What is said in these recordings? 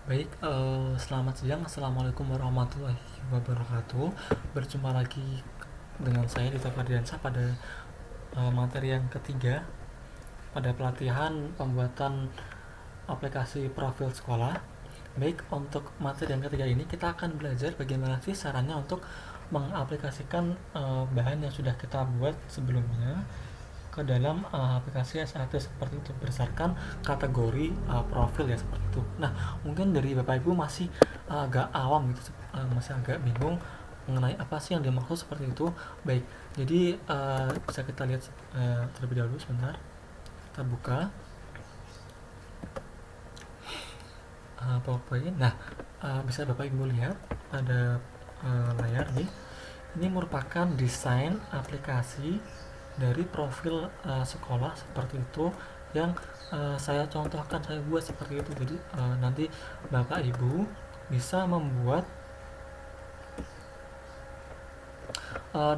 Baik, selamat siang. Assalamualaikum warahmatullahi wabarakatuh. Berjumpa lagi dengan saya Dita Fardiansyah pada materi yang ketiga pada pelatihan pembuatan aplikasi profil sekolah. Baik, untuk materi yang ketiga ini kita akan belajar bagaimana sih caranya untuk mengaplikasikan bahan yang sudah kita buat sebelumnya ke dalam aplikasi SAT seperti itu berdasarkan kategori profil ya seperti itu. Nah, mungkin dari Bapak Ibu masih agak awam gitu, masih agak bingung mengenai apa sih yang dimaksud seperti itu. Baik, jadi bisa kita lihat terlebih dahulu sebentar. Kita buka PowerPoint. Nah, bisa Bapak Ibu lihat pada layar nih. Ini merupakan desain aplikasi dari profil sekolah seperti itu yang saya contohkan, saya buat seperti itu. Jadi nanti Bapak Ibu bisa membuat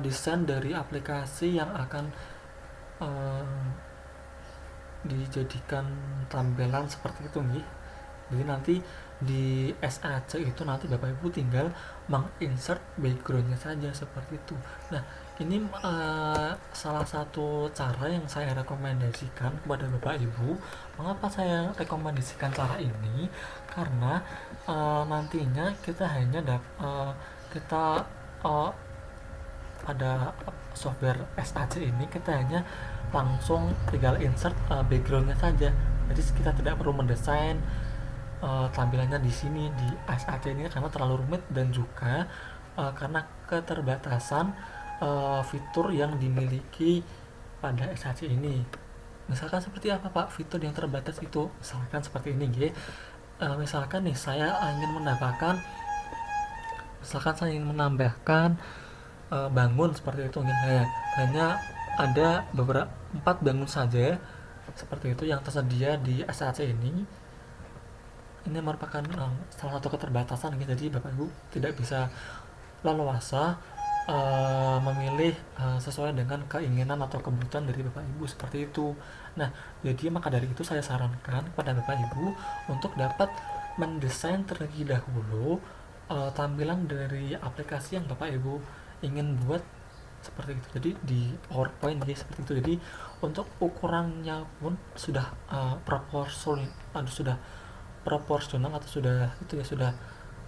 desain dari aplikasi yang akan uh, dijadikan tampilan seperti itu nih. Jadi nanti di SAC itu nanti Bapak Ibu tinggal menginsert backgroundnya saja seperti itu. Nah, ini salah satu cara yang saya rekomendasikan kepada Bapak Ibu. Mengapa saya rekomendasikan cara ini? Karena nantinya kita hanya kita pada software SAC ini kita hanya langsung tinggal insert backgroundnya saja. Jadi kita tidak perlu mendesain tampilannya di sini di SAC ini karena terlalu rumit, dan juga karena keterbatasan fitur yang dimiliki pada SAC ini. Misalkan seperti apa Pak fitur yang terbatas itu? Misalkan seperti ini, misalkan nih saya ingin menambahkan bangun seperti itu, hanya ada beberapa 4 bangun saja seperti itu yang tersedia di SAC ini. Ini merupakan salah satu keterbatasan, jadi Bapak Ibu tidak bisa leluasa memilih sesuai dengan keinginan atau kebutuhan dari Bapak Ibu seperti itu. Nah, jadi maka dari itu saya sarankan kepada Bapak Ibu untuk dapat mendesain terlebih dahulu tampilan dari aplikasi yang Bapak Ibu ingin buat seperti itu. Jadi di PowerPoint ya seperti itu. Jadi untuk ukurannya pun sudah proporsional atau sudah itu ya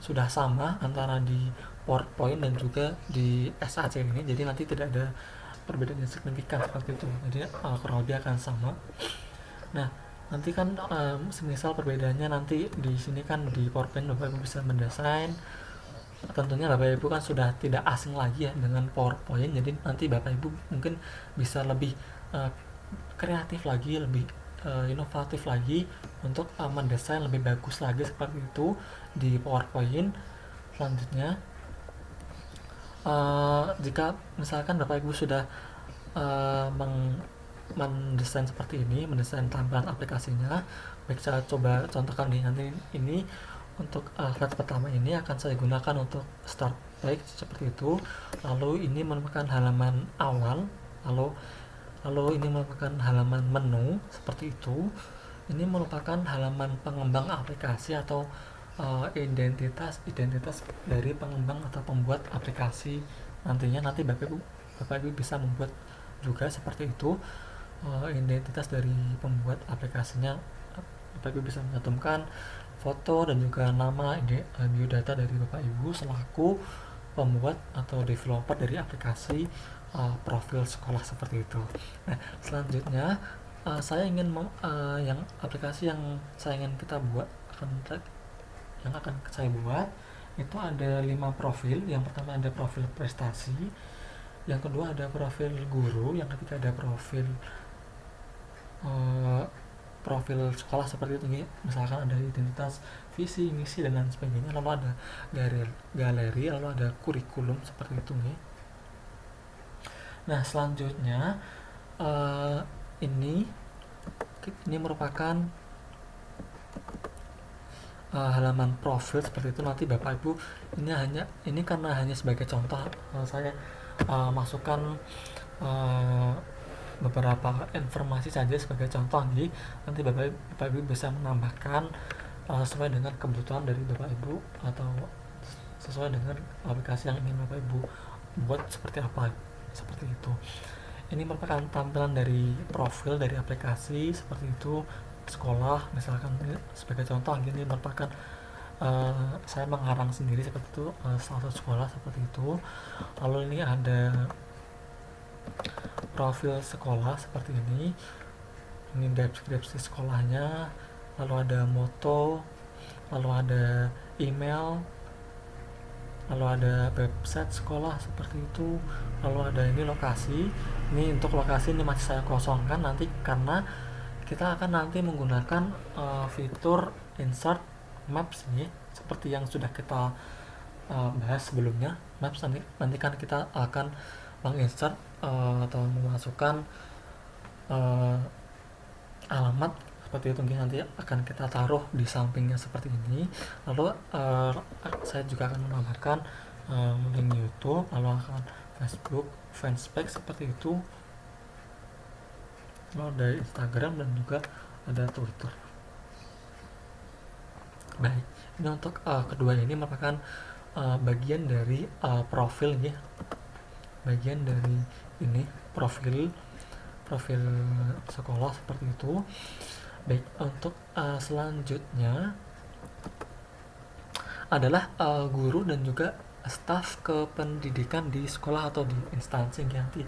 sudah sama antara di PowerPoint dan juga di SAC ini. Jadi nanti tidak ada perbedaan yang signifikan seperti itu. Jadi kurang lebih akan sama. Nah, nanti kan semisal perbedaannya nanti di sini kan di PowerPoint Bapak Ibu bisa mendesain. Tentunya Bapak Ibu kan sudah tidak asing lagi ya dengan PowerPoint. Jadi nanti Bapak Ibu mungkin bisa lebih uh, kreatif lagi, lebih inovatif lagi untuk mendesain lebih bagus lagi seperti itu di PowerPoint. Selanjutnya, jika misalkan Bapak Ibu sudah mendesain seperti ini, mendesain tampilan aplikasinya, baik saya coba contohkan nih. Nanti ini untuk slide pertama ini akan saya gunakan untuk start page seperti itu. Lalu ini merupakan halaman awal, lalu ini merupakan halaman menu seperti itu. Ini merupakan halaman pengembang aplikasi atau identitas dari pengembang atau pembuat aplikasi. Nanti Bapak Ibu bisa membuat juga seperti itu identitas dari pembuat aplikasinya. Bapak Ibu bisa mencantumkan foto dan juga nama biodata dari Bapak Ibu selaku pembuat atau developer dari aplikasi profil sekolah seperti itu. Nah, selanjutnya saya ingin yang aplikasi yang saya ingin kita buat yang akan saya buat itu ada 5 profil. Yang pertama ada profil prestasi, yang kedua ada profil guru, yang ketiga ada uh, profil sekolah seperti itu. Misalkan ada identitas, visi, misi, dan lain sebagainya. Lalu ada galeri, lalu ada kurikulum seperti itu nih. Nah, selanjutnya uh, ini merupakan halaman profil seperti itu. Nanti Bapak Ibu ini karena hanya sebagai contoh, saya masukkan beberapa informasi saja sebagai contoh. Jadi nanti Bapak Ibu bisa menambahkan sesuai dengan kebutuhan dari Bapak Ibu atau sesuai dengan aplikasi yang ingin Bapak Ibu buat seperti apa, seperti itu. Ini merupakan tampilan dari profil dari aplikasi seperti itu. Sekolah misalkan sebagai contoh, ini merupakan saya mengarang sendiri seperti itu, salah satu sekolah seperti itu. Lalu ini ada profil sekolah seperti ini deskripsi sekolahnya, lalu ada moto, lalu ada email, lalu ada website sekolah seperti itu, lalu ada ini lokasi. Ini untuk lokasi ini masih saya kosongkan nanti karena kita akan nanti menggunakan fitur insert maps ini seperti yang sudah kita bahas sebelumnya. Maps nanti kan kita akan menginsert atau memasukkan alamat seperti itu, nanti akan kita taruh di sampingnya seperti ini. Lalu saya juga akan menambahkan link YouTube, lalu akan Facebook, fanspage seperti itu, lalu ada Instagram dan juga ada Twitter. Baik, ini untuk kedua ini merupakan bagian dari profil ya, bagian dari ini profil sekolah seperti itu. Baik, untuk selanjutnya adalah guru dan juga staf kependidikan di sekolah atau di instansi. Nanti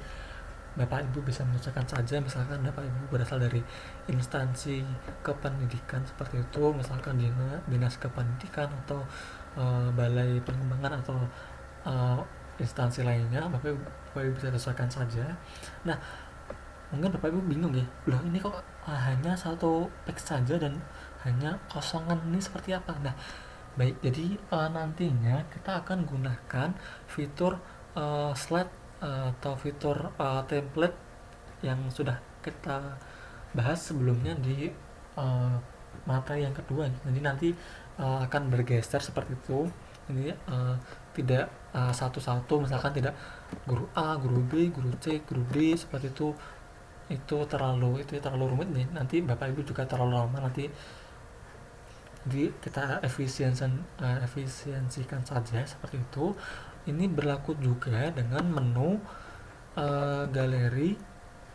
Bapak Ibu bisa menyesuaikan saja, misalkan Bapak Ibu berasal dari instansi kependidikan seperti itu, misalkan dinas kependidikan atau balai pengembangan atau instansi lainnya, Bapak Ibu bisa sesuaikan saja. Nah, mungkin Bapak Ibu bingung ya, loh ini kok hanya satu teks saja dan hanya kosongan, ini seperti apa? Nah, baik, jadi nantinya kita akan gunakan fitur slide atau fitur template yang sudah kita bahas sebelumnya di materi yang kedua. Jadi nanti akan bergeser seperti itu. Jadi tidak satu-satu, misalkan tidak guru A, guru B, guru C, guru D seperti itu terlalu rumit nih, nanti Bapak Ibu juga terlalu lama, nanti kita efisiensikan saja seperti itu. Ini berlaku juga dengan menu galeri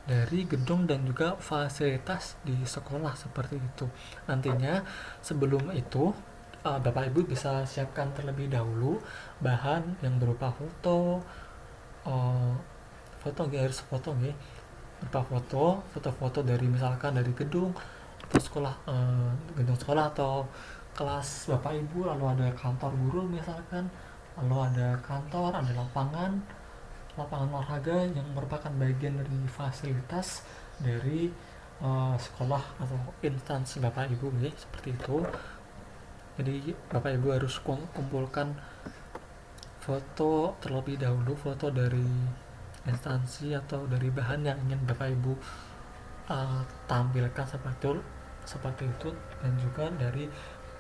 dari gedung dan juga fasilitas di sekolah seperti itu. Nantinya sebelum itu Bapak Ibu bisa siapkan terlebih dahulu bahan yang berupa foto harus foto nih, berupa foto dari misalkan dari gedung atau sekolah, gedung sekolah atau kelas Bapak Ibu, lalu ada kantor guru misalkan, lalu ada kantor, ada lapangan olahraga yang merupakan bagian dari fasilitas dari sekolah atau instansi Bapak Ibu ya, seperti itu. Jadi Bapak Ibu harus kumpulkan foto terlebih dahulu, foto dari instansi atau dari bahan yang ingin Bapak Ibu tampilkan seperti itu, dan juga dari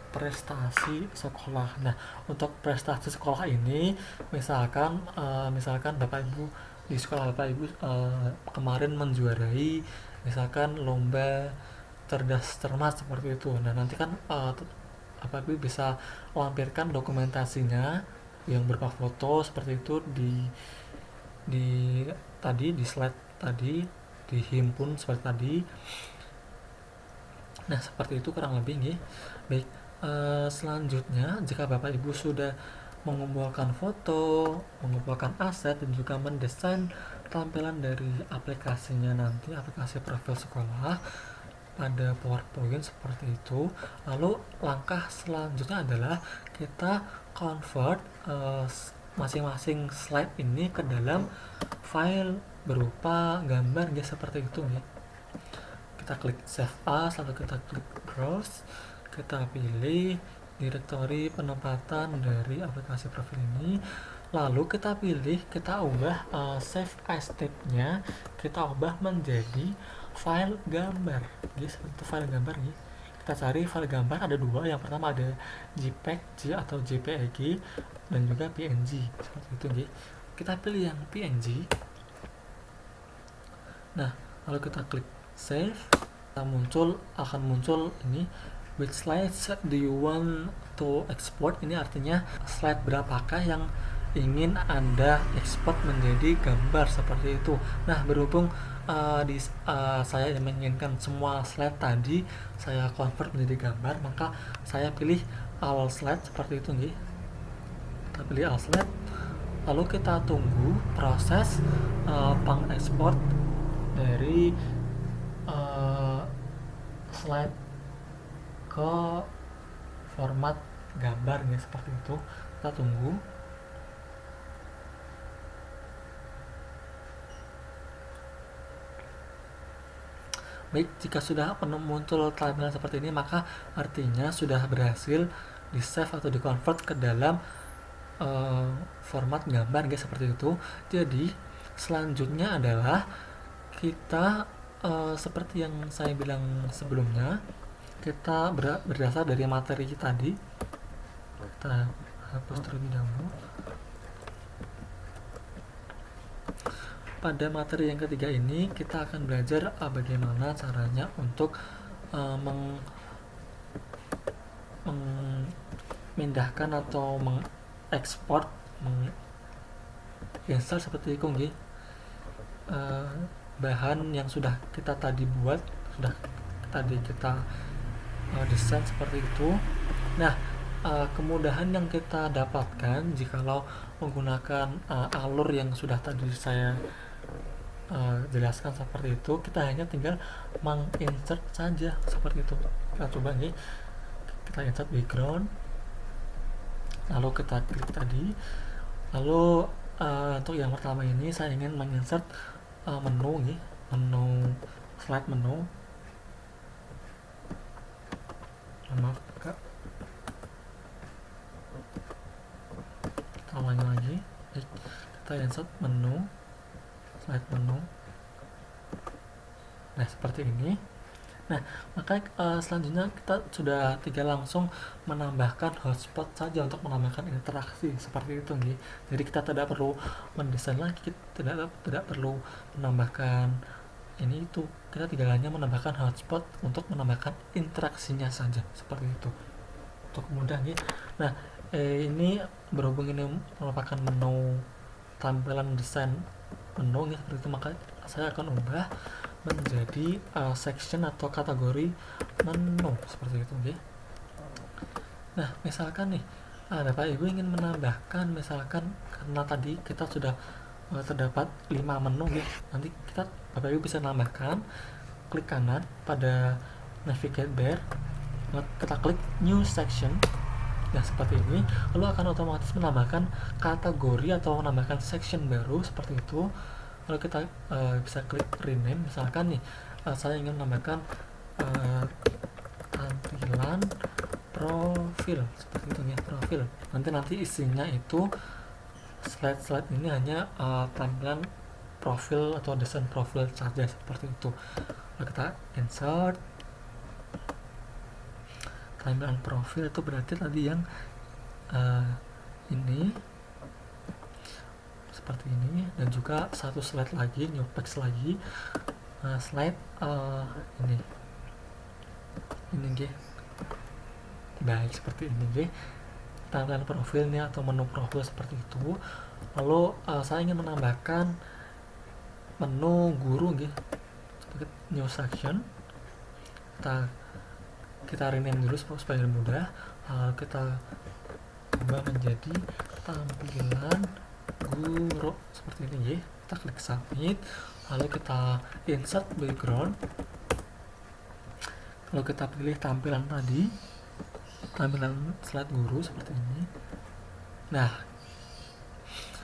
prestasi sekolah. Nah, untuk prestasi sekolah ini misalkan Bapak Ibu di sekolah Bapak Ibu kemarin menjuarai misalkan lomba cerdas cermat seperti itu. Nah, nanti kan Bapak Ibu bisa lampirkan dokumentasinya yang berupa foto seperti itu di slide tadi, dihimpun seperti tadi. Nah, seperti itu kurang lebih nih. Baik, selanjutnya jika Bapak Ibu sudah mengumpulkan foto, mengumpulkan aset, dan juga mendesain tampilan dari aplikasinya nanti, aplikasi profil sekolah pada PowerPoint seperti itu, lalu langkah selanjutnya adalah kita convert masing-masing slide ini ke dalam file berupa gambar ya, seperti itu nih. Kita klik save as, lalu kita klik browse, kita pilih direktori penempatan dari aplikasi profil ini, lalu kita ubah save as tab-nya, kita ubah menjadi file gambar ya, seperti file gambar ya. Kita cari file gambar, ada dua, yang pertama ada JPEG atau JPEG dan juga PNG seperti itu ya. Kita pilih yang PNG. Nah, lalu kita klik save, akan muncul ini which slides do you want to export? Ini artinya slide berapakah yang ingin Anda ekspor menjadi gambar seperti itu. Nah, berhubung saya menginginkan semua slide tadi saya convert menjadi gambar, maka saya pilih all slide seperti itu nih. Kita pilih all slide, lalu kita tunggu proses pengekspor dari slide ke format gambar nih, seperti itu. Kita tunggu. Baik, jika sudah muncul tampilan seperti ini, maka artinya sudah berhasil di save atau di convert ke dalam format gambar guys, seperti itu. Jadi selanjutnya adalah kita seperti yang saya bilang sebelumnya, kita berdasar dari materi tadi, kita hapus terlebih dahulu. Pada materi yang ketiga ini kita akan belajar bagaimana caranya untuk memindahkan atau mengekspor, menginstal seperti itu nggih, bahan yang sudah kita tadi buat, sudah tadi kita desain seperti itu. Nah, kemudahan yang kita dapatkan jikalau menggunakan alur yang sudah tadi saya jelaskan seperti itu, kita hanya tinggal menginsert saja seperti itu. Kita coba nih, kita insert background, lalu kita klik tadi, lalu untuk yang pertama ini saya ingin menginsert menu nih, menu slide menu. Maaf Kak, kita ulangi lagi. Kita insert menu, slide menu. Nah, seperti ini. Nah, maka selanjutnya kita sudah tinggal langsung menambahkan hotspot saja untuk menambahkan interaksi seperti itu nih. Jadi kita tidak perlu mendesain lagi, tidak perlu menambahkan ini itu. Kita tinggal hanya menambahkan hotspot untuk menambahkan interaksinya saja seperti itu. Untuk mudah nih. Nah, ini berhubung ini merupakan menu tampilan desain menu seperti itu, maka saya akan ubah menjadi section atau kategori menu seperti itu okay. Nah, misalkan nih Bapak Ibu ingin menambahkan, misalkan karena tadi kita sudah terdapat 5 menu ya, nanti Bapak Ibu bisa menambahkan, klik kanan pada navigate bar, kita klik new section. Nah, seperti ini, lalu akan otomatis menambahkan kategori atau menambahkan section baru seperti itu. Lalu kita bisa klik rename, misalkan nih saya ingin menambahkan tampilan profil seperti itu ya, profil. Nanti isinya itu slide ini hanya tampilan profil atau desain profil saja seperti itu. Lalu kita insert tampilan profil, itu berarti tadi yang ini seperti ini, dan juga satu slide lagi, new page lagi, slide ini nggih. Baik, seperti ini nggih tampilan profilnya atau menu profil seperti itu. Lalu saya ingin menambahkan menu guru nggih, new section. Kita rename dulu supaya mudah. Kita ubah menjadi tampilan guru seperti ini ya. Kita klik submit, lalu kita insert background, lalu kita pilih tampilan tadi, tampilan slide guru seperti ini. Nah,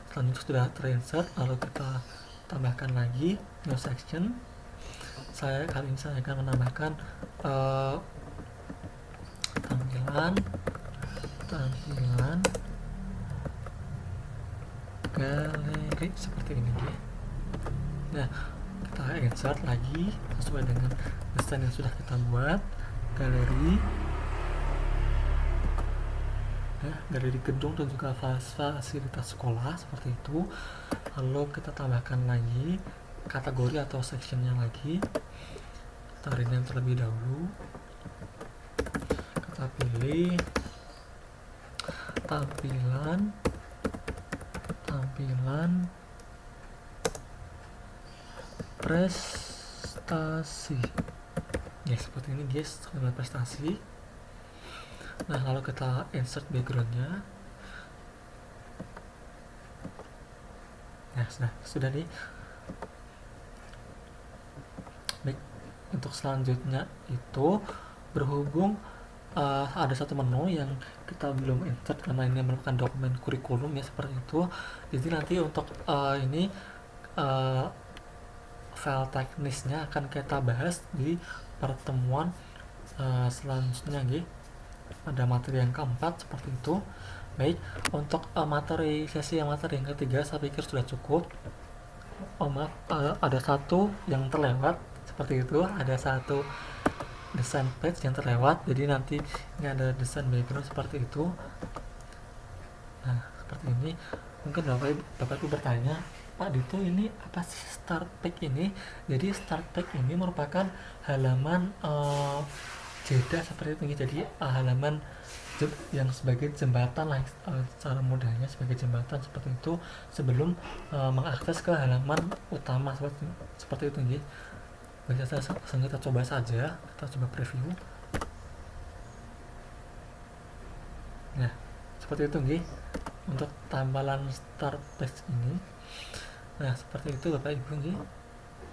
selanjutnya sudah terinsert, lalu kita tambahkan lagi new section. Kali ini saya akan menambahkan tampilan galeri seperti ini ya. Nah, kita insert lagi sesuai dengan desain yang sudah kita buat, galeri ya, galeri gedung dan juga fasilitas sekolah seperti itu. Lalu kita tambahkan lagi kategori atau sectionnya lagi, kita rename terlebih dahulu. kita pilih tampilan prestasi ya, seperti ini guys, tampilan prestasi. Nah, lalu kita insert backgroundnya. Nah, sudah nih. Baik, untuk selanjutnya itu berhubung ada satu menu yang kita belum insert karena ini merupakan dokumen kurikulum ya, seperti itu. Jadi nanti untuk ini file teknisnya akan kita bahas di pertemuan selanjutnya gitu, pada materi yang keempat, seperti itu. Baik, untuk sesi materi yang ketiga saya pikir sudah cukup. Maaf, ada satu yang terlewat, seperti itu. Ada satu desain page yang terlewat, jadi nanti ini ada desain background seperti itu. Nah, seperti ini. Mungkin Bapak Ibu bertanya, Pak Dito, ini apa sih start page ini? Jadi start page ini merupakan halaman jeda seperti itu. Jadi halaman yang sebagai jembatan lah, secara mudahnya sebagai jembatan seperti itu sebelum mengakses ke halaman utama, seperti itu gitu. Kita coba saja, kita coba preview. Nah, seperti itu gitu untuk tampilan start page ini. Nah, seperti itu Bapak Ibu gitu.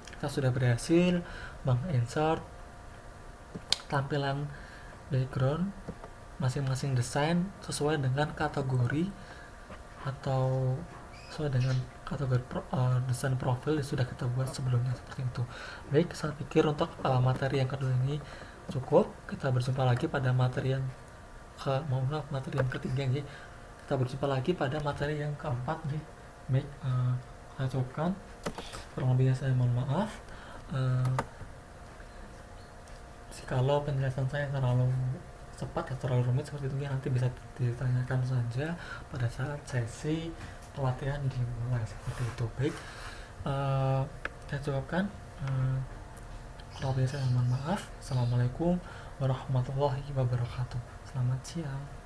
Kita sudah berhasil menginsert tampilan background masing-masing desain sesuai dengan kategori atau sesuai dengan kategori desain profil yang sudah kita buat sebelumnya, seperti itu. Baik, saya pikir untuk materi yang kedua ini cukup. Kita berjumpa lagi pada materi yang ketiga nih. Kita berjumpa lagi pada materi yang keempat nih. Baik, saya cukupkan. Kurang lebihnya saya mohon maaf. Jikalau penjelasan saya terlalu cepat atau terlalu rumit seperti itu, nanti bisa ditanyakan saja pada saat sesi pelatihan dimulai, seperti itu. Baik, saya cukupkan. Kalau saya mohon maaf. Assalamualaikum warahmatullahi wabarakatuh. Selamat siang.